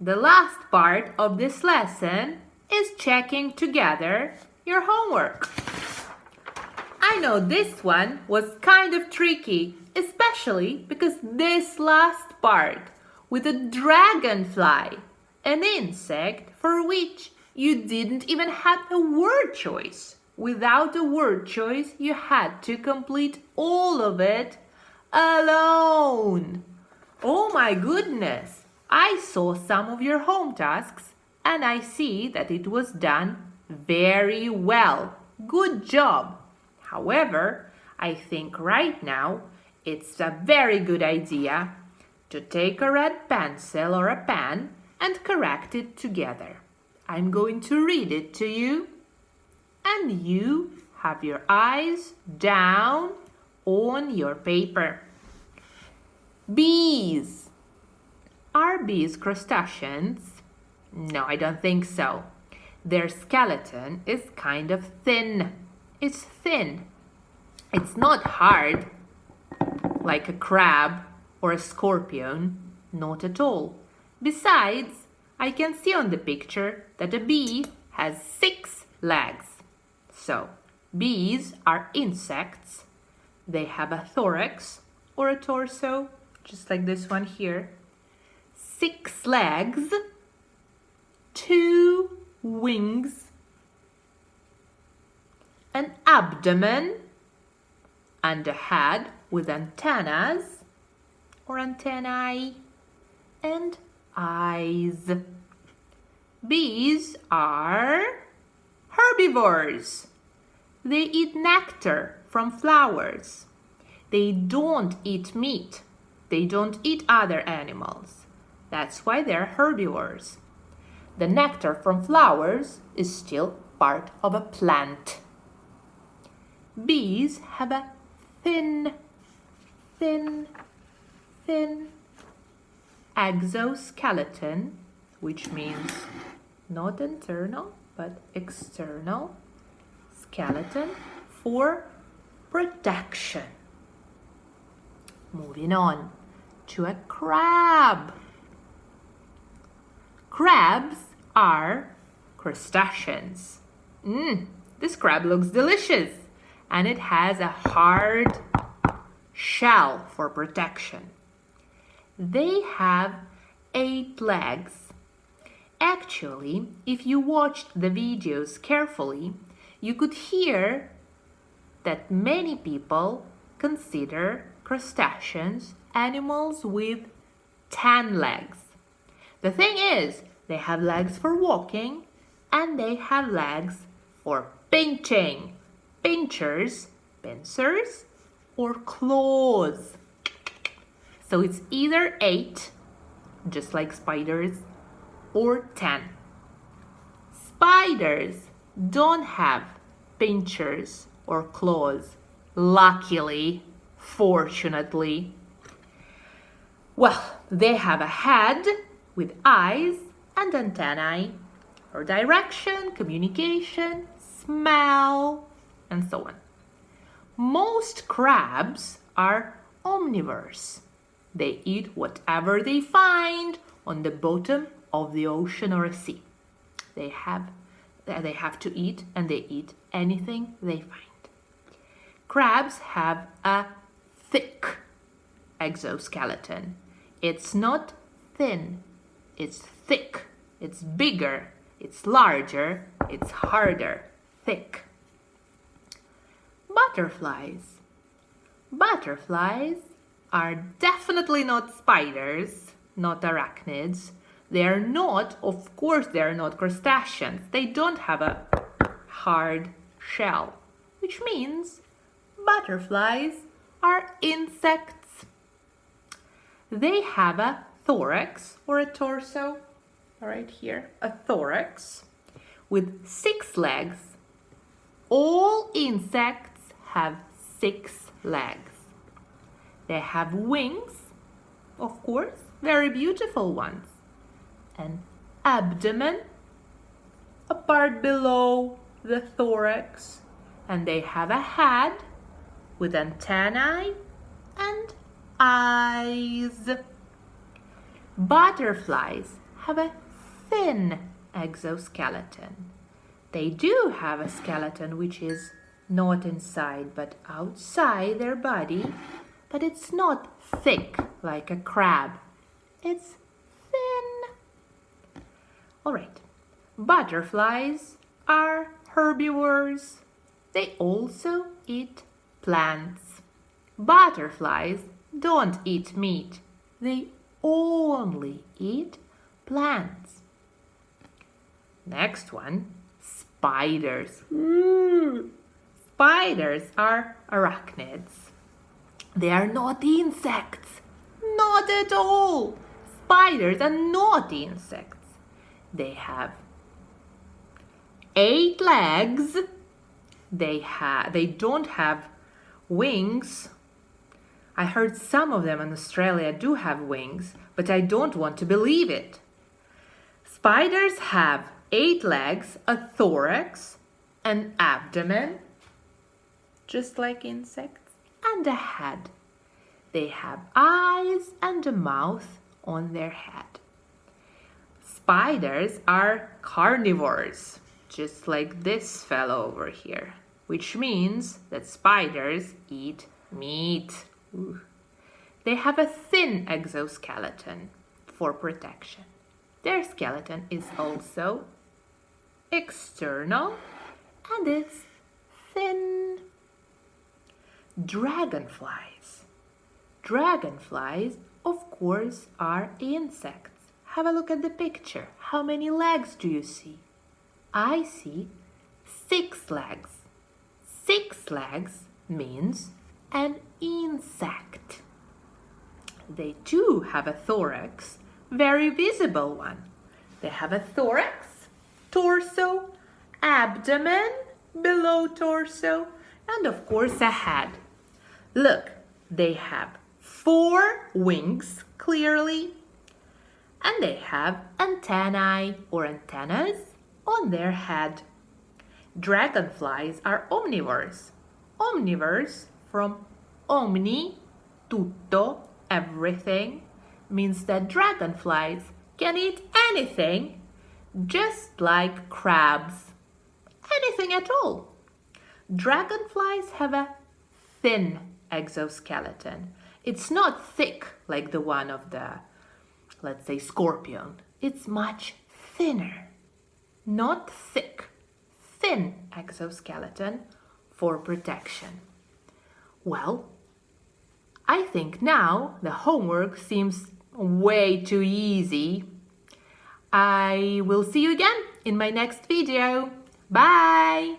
The last part of this lesson is checking together your homework. I know this one was kind of tricky, especially because this last part with a dragonfly, an insect for which you didn't even have a word choice. Without a word choice, you had to complete all of it alone. Oh my goodness! I saw some of your home tasks and I see that it was done very well. Good job! However, I think right now it's a very good idea to take a red pencil or a pen and correct it together. I'm going to read it to you, and you have your eyes down on your paper. Bees. Are bees crustaceans? No, I don't think so. Their skeleton is kind of thin. It's thin. It's not hard, like a crab or a scorpion. Not at all. Besides, I can see on the picture that a bee has 6 legs. So, bees are insects. They have a thorax or a torso, just like this one here. 6 legs, 2 wings, an abdomen, and a head with antennas or antennae and eyes. Bees are herbivores. They eat nectar from flowers. They don't eat meat. They don't eat other animals. That's why they're herbivores. The nectar from flowers is still part of a plant. Bees have a thin exoskeleton, which means not internal but external skeleton for protection. Moving on to a crab. Crabs are crustaceans. This crab looks delicious, and it has a hard shell for protection. They have 8 legs. Actually, if you watched the videos carefully, you could hear that many people consider crustaceans animals with 10 legs. The thing is, they have legs for walking and they have legs for pinching. Pinchers, pincers, or claws. So it's either 8, just like spiders, or 10. Spiders don't have pinchers or claws. Luckily, fortunately. Well, they have a head with eyes and antennae for direction, communication, smell, and so on. Most crabs are omnivores. They eat whatever they find on the bottom of the ocean or a sea. They have to eat, and they eat anything they find. Crabs have a thick exoskeleton. It's not thin, it's thick, it's bigger, it's larger, it's harder, thick. Butterflies. Butterflies are definitely not spiders, not arachnids. They're not crustaceans. They don't have a hard shell, which means butterflies are insects. They have a thorax or a torso, right here, a thorax with 6 legs. All insects have 6 legs. They have wings, of course, very beautiful ones. An abdomen, a part below the thorax, and they have a head with antennae and eyes. Butterflies have a thin exoskeleton. They do have a skeleton which is not inside but outside their body, but it's not thick like a crab. It's thin. All right. Butterflies are herbivores. They also eat plants. Butterflies don't eat meat. They only eat plants. Next one, spiders. Spiders are arachnids. They are not insects. Not at all. Spiders are not insects. They have 8 legs. They don't have wings. I heard some of them in Australia do have wings, but I don't want to believe it. Spiders have 8 legs, a thorax, an abdomen, just like insects, and a head. They have eyes and a mouth on their head. Spiders are carnivores, just like this fellow over here, which means that spiders eat meat. Ooh. They have a thin exoskeleton for protection. Their skeleton is also external and is thin. Dragonflies. Dragonflies, of course, are insects. Have a look at the picture. How many legs do you see? I see 6 legs. 6 legs means an insect. They too have a thorax, very visible one. They have a thorax, torso, abdomen, below torso, and of course a head. Look, they have 4 wings, clearly, and they have antennae or antennas on their head. Dragonflies are omnivores. Omnivores from omni, tutto, everything, means that dragonflies can eat anything, just like crabs. Anything at all. Dragonflies have a thin exoskeleton. It's not thick like the one of the, let's say, scorpion. It's much thinner. Not thick, thin exoskeleton for protection. Well, I think now the homework seems way too easy. I will see you again in my next video. Bye!